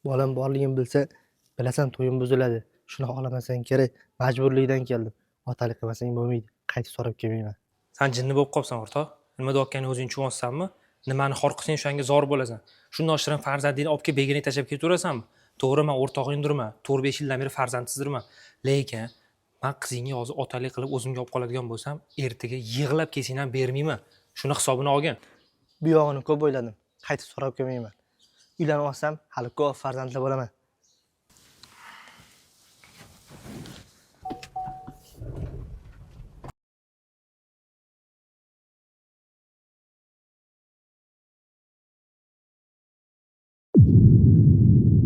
Bolam borligini bilsa, bilasan to'yim buziladi. Shuni xohlamasang kerak, majburlikdan keldim. Otalik qilmasang bo'lmaydi. Qaytib so'rab kelmayman. Sen jinni bo'lib qolibsan o'rtoq. Nima deyotganingni o'zing tushunayapsanmi? Nimani xor qilsang o'shanga zor bo'lasan. Shundoq shirin farzandingni olib kelib begona tashlab ketaverasanmi? To'g'ri, men o'rtog'ingdirman. 4-5 yildan beri farzandsizdirman. Lekin men qizingga hozir otalik qilib o'zimga olib qoladigan bo'lsam, ertaga yig'lab kelsang ham bermayman. Shuni hisobini olgin. Bu yog'ini ko'p o'yladim. Qaytib so'rab kelmayman. Uylanib olsam, hali ko'p farzandli bo'laman.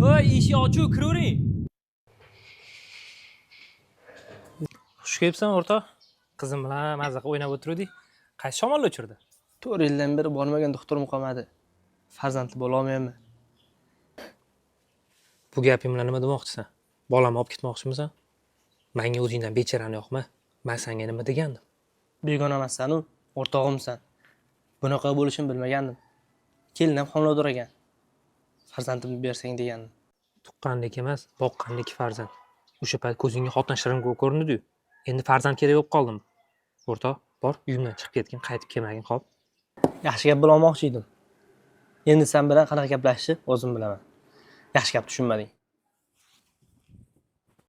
Voy, eshik ochiq, kiravering. Xush kelibsan o'rtoq. Qizim bilan mazza qilib o'ynab o'tirdik. Qaysi shamollar uchirdi? 4 yildan beri bormagan doktorim qolmadi. Farzandli bo'la olmayman. Bu gaping bilan nima demoqchisan? Bolamni olib ketmoqchimisan? Menga o'zingdan bechorani yoqma. Men senga nima degandim? Begona emassan-u, o'rtog'imsan. Bunaqa bo'lishini bilmagandim. Kelinam homilador ekan. Farzandimni bersang degandim. Tuqqanlik emas, boqqanlik farzand. O'sha payt ko'zingga xotin shirin ko'rindi-yu. Endi farzand kerak bo'lib qoldimi? O'rtoq, bor, uyimdan chiqib ketgin, qaytib kelmagin, xo'p? Yaxshi gap bilan olmoqchi edim. Endi sen bilan qanaqa gaplashishni o'zim bilaman. Yaxshi gap tushunmading.